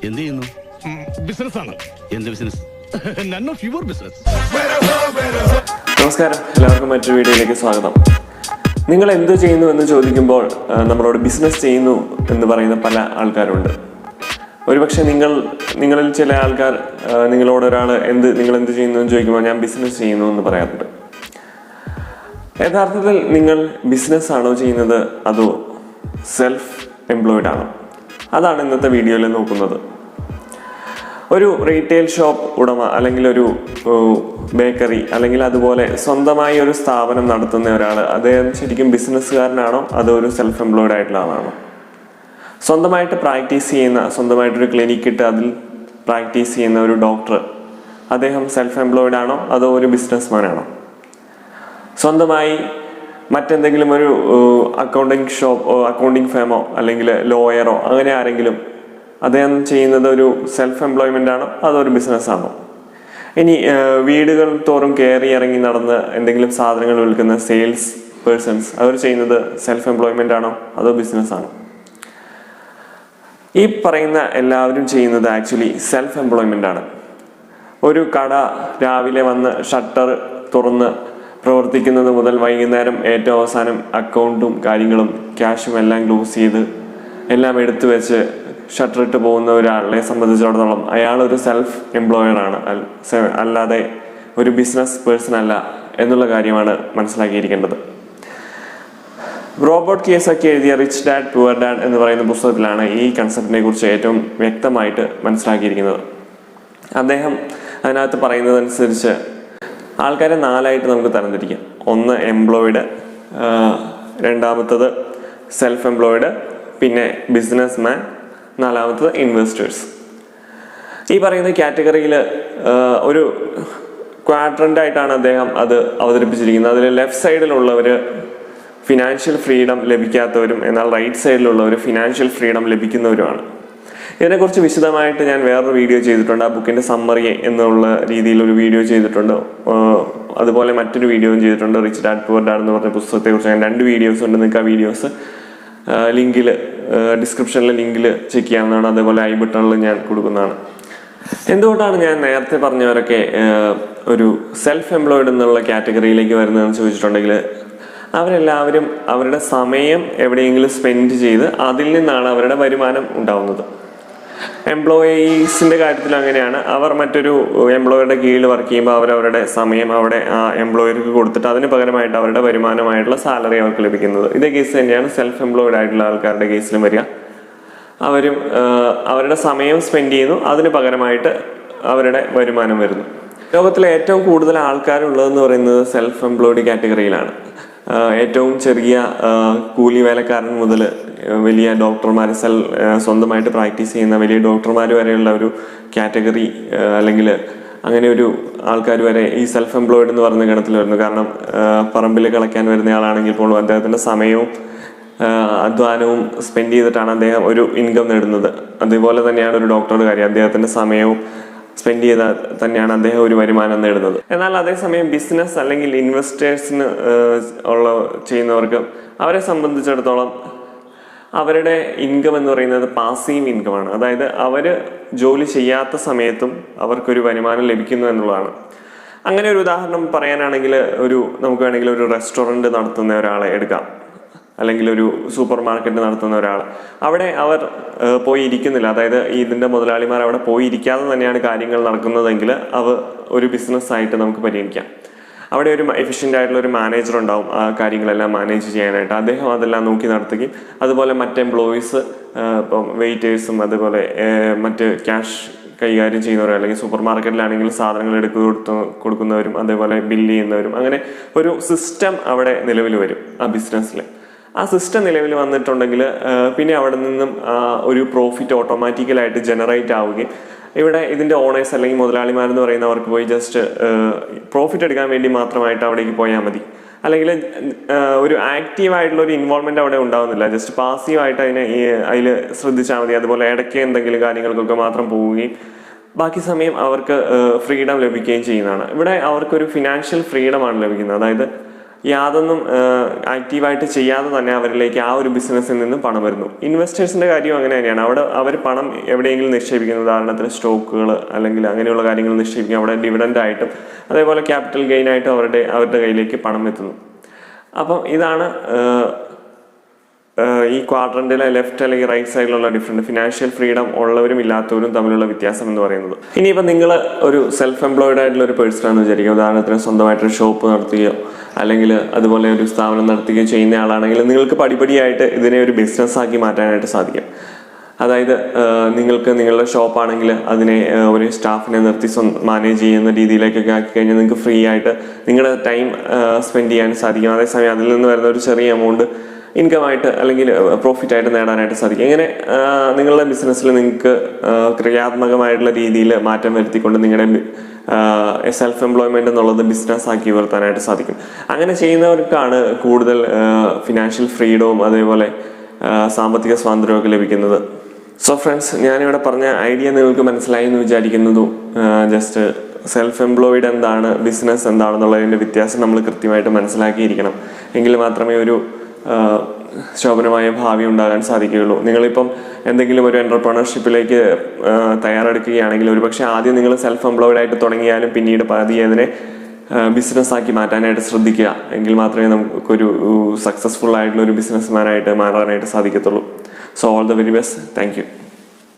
എന്ത് ചെയ്യുന്നു? ബിസിനസ് ആണ്. എന്ത് business? None of your business. നമസ്കാരം, എല്ലാവർക്കും മറ്റൊരു വീഡിയോയിലേക്ക് സ്വാഗതം. നിങ്ങൾ എന്ത് ചെയ്യുന്നു എന്ന് ചോദിക്കുമ്പോൾ നമ്മളോട് ബിസിനസ് ചെയ്യുന്നു എന്ന് പറയുന്ന പല ആൾക്കാരുണ്ട്. ഒരുപക്ഷെ നിങ്ങളിൽ ചില ആൾക്കാർ നിങ്ങളോട് നിങ്ങൾ എന്ത് ചെയ്യുന്നു എന്ന് ചോദിക്കുമ്പോൾ ഞാൻ ബിസിനസ് ചെയ്യുന്നു എന്ന് പറയാറുണ്ട്. യഥാർത്ഥത്തിൽ നിങ്ങൾ ബിസിനസ് ആണോ ചെയ്യുന്നത് അതോ സെൽഫ് എംപ്ലോയിഡ് ആണോ? അതാണ് ഇന്നത്തെ വീഡിയോയിൽ നോക്കുന്നത്. ഒരു റീറ്റെയിൽ ഷോപ്പ് ഉടമ അല്ലെങ്കിൽ ഒരു ബേക്കറി അല്ലെങ്കിൽ അതുപോലെ സ്വന്തമായി ഒരു സ്ഥാപനം നടത്തുന്ന ഒരാൾ, അദ്ദേഹം ശരിക്കും ബിസിനസ്സുകാരനാണോ അതോ ഒരു സെൽഫ് എംപ്ലോയിഡ് ആയിട്ടുള്ള ആളാണോ? സ്വന്തമായിട്ട് പ്രാക്ടീസ് ചെയ്യുന്ന, സ്വന്തമായിട്ടൊരു ക്ലിനിക്ക് ഇട്ട് അതിൽ പ്രാക്ടീസ് ചെയ്യുന്ന ഒരു ഡോക്ടർ, അദ്ദേഹം സെൽഫ് എംപ്ലോയിഡ് ആണോ അതോ ഒരു ബിസിനസ്മാൻ ആണോ? സ്വന്തമായി മറ്റെന്തെങ്കിലും ഒരു അക്കൗണ്ടിങ് ഫേമോ അല്ലെങ്കിൽ ലോയറോ അങ്ങനെ ആരെങ്കിലും, അദ്ദേഹം ചെയ്യുന്നത് ഒരു സെൽഫ് എംപ്ലോയ്മെൻ്റ് ആണോ അതോ ഒരു ബിസിനസ്സാണോ? ഇനി വീടുകൾ തോറും കയറി ഇറങ്ങി നടന്ന് എന്തെങ്കിലും സാധനങ്ങൾ വിൽക്കുന്ന സെയിൽസ് പേഴ്സൺസ്, അവർ ചെയ്യുന്നത് സെൽഫ് എംപ്ലോയ്മെൻ്റ് ആണോ അതോ ബിസിനസ്സാണോ? ഈ പറയുന്ന എല്ലാവരും ചെയ്യുന്നത് ആക്ച്വലി സെൽഫ് എംപ്ലോയ്മെൻ്റ് ആണ്. ഒരു കട രാവിലെ വന്ന് ഷട്ടർ തുറന്ന് പ്രവർത്തിക്കുന്നത് മുതൽ വൈകുന്നേരം ഏറ്റവും അവസാനം അക്കൗണ്ടും കാര്യങ്ങളും ക്യാഷും എല്ലാം ക്ലോസ് ചെയ്ത് എല്ലാം എടുത്തു വെച്ച് ഷട്ടറിട്ട് പോകുന്ന ഒരാളെ സംബന്ധിച്ചിടത്തോളം അയാളൊരു സെൽഫ് എംപ്ലോയർ ആണ്, അല്ലാതെ ഒരു ബിസിനസ് പേഴ്സൺ അല്ല എന്നുള്ള കാര്യമാണ് മനസ്സിലാക്കിയിരിക്കേണ്ടത്. റോബർട്ട് കിയോസാക്കി എഴുതിയ റിച്ച് ഡാഡ് പുവർ ഡാഡ് എന്ന് പറയുന്ന പുസ്തകത്തിലാണ് ഈ കൺസെപ്റ്റിനെ കുറിച്ച് ഏറ്റവും വ്യക്തമായിട്ട് മനസ്സിലാക്കിയിരിക്കുന്നത്. അദ്ദേഹം അതിനകത്ത് പറയുന്നതനുസരിച്ച് ആൾക്കാരെ 4 ആയിട്ട് നമുക്ക് തരംതിരിക്കാം. ഒന്ന് എംപ്ലോയിഡ്, രണ്ടാമത്തത് സെൽഫ് എംപ്ലോയിഡ്, പിന്നെ ബിസിനസ്മാൻ, നാലാമത്തത് ഇൻവെസ്റ്റേഴ്സ്. ഈ പറയുന്ന കാറ്റഗറിയിൽ ഒരു ക്വാഡ്രൻ്റ് ആയിട്ടാണ് അദ്ദേഹം അത് അവതരിപ്പിച്ചിരിക്കുന്നത്. അതിൽ ലെഫ്റ്റ് സൈഡിലുള്ളവർ ഫിനാൻഷ്യൽ ഫ്രീഡം ലഭിക്കാത്തവരും എന്നാൽ റൈറ്റ് സൈഡിലുള്ളവർ ഫിനാൻഷ്യൽ ഫ്രീഡം ലഭിക്കുന്നവരുമാണ്. ഇതിനെക്കുറിച്ച് വിശദമായിട്ട് ഞാൻ വേറൊരു വീഡിയോ ചെയ്തിട്ടുണ്ട്. ആ ബുക്കിൻ്റെ സമ്മറി എന്നുള്ള രീതിയിലൊരു വീഡിയോ ചെയ്തിട്ടുണ്ട്. അതുപോലെ മറ്റൊരു വീഡിയോയും ചെയ്തിട്ടുണ്ട്, റിച്ച് ഡാഡ് പുവർ ഡാഡ് എന്ന് പറഞ്ഞ പുസ്തകത്തെക്കുറിച്ച്. ഞാൻ 2 വീഡിയോസ് ഉണ്ട്. നിങ്ങൾക്ക് ആ വീഡിയോസ് ലിങ്കിൽ ഡിസ്ക്രിപ്ഷനിലെ ലിങ്കിൽ ചെക്ക് ചെയ്യാവുന്നതാണ്. അതേപോലെ ഐ ബട്ടണിൽ ഞാൻ കൊടുക്കുന്നതാണ്. എന്തുകൊണ്ടാണ് ഞാൻ നേരത്തെ പറഞ്ഞവരൊക്കെ ഒരു സെൽഫ് എംപ്ലോയിഡ് എന്നുള്ള കാറ്റഗറിയിലേക്ക് വരുന്നതെന്ന് ചോദിച്ചിട്ടുണ്ടെങ്കിൽ, അവരെല്ലാവരും അവരുടെ സമയം എവിടെയെങ്കിലും സ്പെൻഡ് ചെയ്ത് അതിൽ നിന്നാണ് അവരുടെ വരുമാനം ഉണ്ടാവുന്നത്. എംപ്ലോയീസിൻ്റെ കാര്യത്തിൽ അങ്ങനെയാണ്. അവർ മറ്റൊരു എംപ്ലോയറുടെ കീഴിൽ വർക്ക് ചെയ്യുമ്പോൾ അവരവരുടെ സമയം അവിടെ ആ എംപ്ലോയർക്ക് കൊടുത്തിട്ട് അതിന് പകരമായിട്ട് അവരുടെ വരുമാനമായിട്ടുള്ള സാലറി അവർക്ക് ലഭിക്കുന്നത്. ഇതേ കേസ് തന്നെയാണ് സെൽഫ് എംപ്ലോയിഡ് ആയിട്ടുള്ള ആൾക്കാരുടെ കേസിലും വരിക. അവരും അവരുടെ സമയം സ്പെൻഡ് ചെയ്യുന്നു, അതിന് പകരമായിട്ട് അവരുടെ വരുമാനം വരുന്നു. ലോകത്തിലെ ഏറ്റവും കൂടുതൽ ആൾക്കാരുള്ളതെന്ന് പറയുന്നത് സെൽഫ് എംപ്ലോയിഡ് കാറ്റഗറിയിലാണ്. ഏറ്റവും ചെറിയ കൂലി വേലക്കാരൻ മുതൽ വലിയ ഡോക്ടർമാർ, സ്വന്തമായിട്ട് പ്രാക്ടീസ് ചെയ്യുന്ന വലിയ ഡോക്ടർമാർ വരെയുള്ള ഒരു കാറ്റഗറി അല്ലെങ്കിൽ അങ്ങനെ ഒരു ആൾക്കാർ വരെ ഈ സെൽഫ് എംപ്ലോയിഡ് എന്ന് പറയുന്ന ഗണത്തിൽ വരുന്നു. കാരണം പറമ്പിൽ കളയ്ക്കാൻ വരുന്ന ആളാണെങ്കിൽ പോലും അദ്ദേഹത്തിൻ്റെ സമയവും അധ്വാനവും സ്പെൻഡ് ചെയ്തിട്ടാണ് അദ്ദേഹം ഒരു ഇൻകം നേടുന്നത്. അതുപോലെ തന്നെയാണ് ഒരു ഡോക്ടറുടെ കാര്യം. അദ്ദേഹത്തിൻ്റെ സമയവും സ്പെൻഡ് ചെയ്താൽ തന്നെയാണ് അദ്ദേഹം ഒരു വരുമാനം നേടുന്നത്. എന്നാൽ അതേസമയം ബിസിനസ് അല്ലെങ്കിൽ ഇൻവെസ്റ്റേഴ്സിന് ചെയ്യുന്നവർക്ക്, അവരെ സംബന്ധിച്ചിടത്തോളം അവരുടെ ഇൻകം എന്ന് പറയുന്നത് പാസീവ് ഇൻകമാണ്. അതായത് അവർ ജോലി ചെയ്യാത്ത സമയത്തും അവർക്കൊരു വരുമാനം ലഭിക്കുന്നു എന്നുള്ളതാണ്. അങ്ങനെ ഒരു ഉദാഹരണം പറയാനാണെങ്കിൽ, നമുക്ക് വേണമെങ്കിൽ ഒരു റെസ്റ്റോറൻറ്റ് നടത്തുന്ന ഒരാളെ എടുക്കാം, അല്ലെങ്കിൽ ഒരു സൂപ്പർ മാർക്കറ്റ് നടത്തുന്ന ഒരാൾ. അവിടെ അവർ പോയി ഇരിക്കുന്നില്ല. അതായത് ഇതിൻ്റെ മുതലാളിമാർ അവിടെ പോയി ഇരിക്കാതെ തന്നെയാണ് കാര്യങ്ങൾ നടക്കുന്നതെങ്കിൽ ഒരു ബിസിനസ്സായിട്ട് നമുക്ക് പരിഗണിക്കാം. അവിടെ ഒരു എഫിഷ്യൻ്റ് ആയിട്ടുള്ള ഒരു മാനേജർ ഉണ്ടാവും ആ കാര്യങ്ങളെല്ലാം മാനേജ് ചെയ്യാനായിട്ട്. അദ്ദേഹം അതെല്ലാം നോക്കി നടത്തുകയും അതുപോലെ മറ്റ് എംപ്ലോയീസ്, ഇപ്പം വെയിറ്റേഴ്സും അതുപോലെ മറ്റ് ക്യാഷ് കൈകാര്യം ചെയ്യുന്നവരും, അല്ലെങ്കിൽ സൂപ്പർ മാർക്കറ്റിലാണെങ്കിൽ സാധനങ്ങൾ കൊടുക്കുന്നവരും അതേപോലെ ബില്ല് ചെയ്യുന്നവരും, അങ്ങനെ ഒരു സിസ്റ്റം അവിടെ നിലവിൽ വരും ആ ബിസിനസ്സിൽ. ആ സിസ്റ്റം നിലവിൽ വന്നിട്ടുണ്ടെങ്കിൽ പിന്നെ അവിടെ നിന്നും ഒരു പ്രോഫിറ്റ് ഓട്ടോമാറ്റിക്കലായിട്ട് ജനറേറ്റ് ആവുകയും ഇവിടെ ഇതിൻ്റെ ഓണേഴ്സ് അല്ലെങ്കിൽ മുതലാളിമാരെന്ന് പറയുന്നവർക്ക് പോയി ജസ്റ്റ് പ്രോഫിറ്റ് എടുക്കാൻ വേണ്ടി മാത്രമായിട്ട് അവിടേക്ക് പോയാൽ മതി. അല്ലെങ്കിൽ ഒരു ആക്റ്റീവായിട്ടുള്ള ഒരു ഇൻവോൾവ്മെൻറ്റ് അവിടെ ഉണ്ടാവുന്നില്ല. ജസ്റ്റ് പാസീവായിട്ട് അതിൽ ശ്രദ്ധിച്ചാൽ മതി. അതുപോലെ ഇടയ്ക്ക് എന്തെങ്കിലും കാര്യങ്ങൾക്കൊക്കെ മാത്രം പോവുകയും ബാക്കി സമയം അവർക്ക് ഫ്രീഡം ലഭിക്കുകയും ചെയ്യുന്നതാണ്. ഇവിടെ അവർക്കൊരു ഫിനാൻഷ്യൽ ഫ്രീഡമാണ് ലഭിക്കുന്നത്. അതായത് യാതൊന്നും ആക്റ്റീവായിട്ട് ചെയ്യാതെ തന്നെ അവരിലേക്ക് ആ ഒരു ബിസിനസ്സിൽ നിന്ന് പണം വരുന്നു. ഇൻവെസ്റ്റേഴ്സിൻ്റെ കാര്യം അങ്ങനെ തന്നെയാണ്. അവിടെ അവർ പണം എവിടെയെങ്കിലും നിക്ഷേപിക്കുന്നു, ഉദാഹരണത്തിന് സ്റ്റോക്കുകൾ അല്ലെങ്കിൽ അങ്ങനെയുള്ള കാര്യങ്ങൾ നിക്ഷേപിക്കും. അവിടെ ഡിവിഡൻ്റ് ആയിട്ടും അതേപോലെ ക്യാപിറ്റൽ ഗെയിൻ ആയിട്ടും അവരുടെ കയ്യിലേക്ക് പണം എത്തുന്നു. അപ്പം ഇതാണ് ഈ ക്വാഡ്രൻറ്റിലെ ലെഫ്റ്റ് അല്ലെങ്കിൽ റൈറ്റ് സൈഡിലുള്ള ഡിഫറെൻറ്റ് ഫിനാൻഷ്യൽ ഫ്രീഡം ഉള്ളവരും ഇല്ലാത്തവരും തമ്മിലുള്ള വ്യത്യാസം എന്ന് പറയുന്നത്. ഇനിയിപ്പോൾ നിങ്ങൾ ഒരു സെൽഫ് എംപ്ലോയിഡ് ആയിട്ടുള്ള ഒരു പേഴ്സൺ ആണെന്ന് വിചാരിക്കുക. ഉദാഹരണത്തിന് സ്വന്തമായിട്ടൊരു ഷോപ്പ് നടത്തുകയോ അല്ലെങ്കിൽ അതുപോലെ ഒരു സ്ഥാപനം നടത്തുകയോ ചെയ്യുന്ന ആളാണെങ്കിൽ നിങ്ങൾക്ക് പടിപടിയായിട്ട് ഇതിനെ ഒരു ബിസിനസ്സാക്കി മാറ്റാനായിട്ട് സാധിക്കും. അതായത് നിങ്ങൾക്ക് നിങ്ങളുടെ ഷോപ്പാണെങ്കിൽ അതിനെ ഒരു സ്റ്റാഫിനെ നിർത്തി മാനേജ് ചെയ്യുന്ന രീതിയിലേക്കൊക്കെ ആക്കി കഴിഞ്ഞാൽ നിങ്ങൾക്ക് ഫ്രീ ആയിട്ട് നിങ്ങളുടെ ടൈം സ്പെൻഡ് ചെയ്യാൻ സാധിക്കും. അതേസമയം അതിൽ നിന്ന് വരുന്ന ഒരു ചെറിയ എമൗണ്ട് ഇൻകമായിട്ട് അല്ലെങ്കിൽ പ്രോഫിറ്റായിട്ട് നേടാനായിട്ട് സാധിക്കും. ഇങ്ങനെ നിങ്ങളുടെ ബിസിനസ്സിൽ നിങ്ങൾക്ക് ക്രിയാത്മകമായിട്ടുള്ള രീതിയിൽ മാറ്റം വരുത്തിക്കൊണ്ട് നിങ്ങളുടെ സെൽഫ് എംപ്ലോയ്മെന്റ് എന്നുള്ളത് ബിസിനസ് ആക്കി ഉയർത്താനായിട്ട് സാധിക്കും. അങ്ങനെ ചെയ്യുന്നവർക്കാണ് കൂടുതൽ ഫിനാൻഷ്യൽ ഫ്രീഡവും അതേപോലെ സാമ്പത്തിക സ്വാതന്ത്ര്യമൊക്കെ ലഭിക്കുന്നത്. സോ ഫ്രണ്ട്സ്, ഞാനിവിടെ പറഞ്ഞ ഐഡിയ നിങ്ങൾക്ക് മനസ്സിലായി എന്ന് വിചാരിക്കുന്നതും ജസ്റ്റ് സെൽഫ് എംപ്ലോയിഡ് എന്താണ്, ബിസിനസ് എന്താണെന്നുള്ളതിൻ്റെ വ്യത്യാസം നമ്മൾ കൃത്യമായിട്ട് മനസ്സിലാക്കിയിരിക്കണം. എങ്കിൽ മാത്രമേ ഒരു ശോഭനമായ ഭാവി ഉണ്ടാകാൻ സാധിക്കുകയുള്ളൂ. നിങ്ങളിപ്പം എന്തെങ്കിലും ഒരു എൻ്റർപ്രണർഷിപ്പിലേക്ക് തയ്യാറെടുക്കുകയാണെങ്കിൽ ഒരുപക്ഷെ ആദ്യം നിങ്ങൾ സെൽഫ് എംപ്ലോയിഡ് ആയിട്ട് തുടങ്ങിയാലും പിന്നീട് പതിയെ അതിനെ ബിസിനസ്സാക്കി മാറ്റാനായിട്ട് ശ്രദ്ധിക്കുക. എങ്കിൽ മാത്രമേ നമുക്കൊരു സക്സസ്ഫുൾ ആയിട്ടുള്ള ഒരു ബിസിനസ്മാനായിട്ട് മാറാനായിട്ട് സാധിക്കത്തുള്ളൂ. So all the very best. Thank you.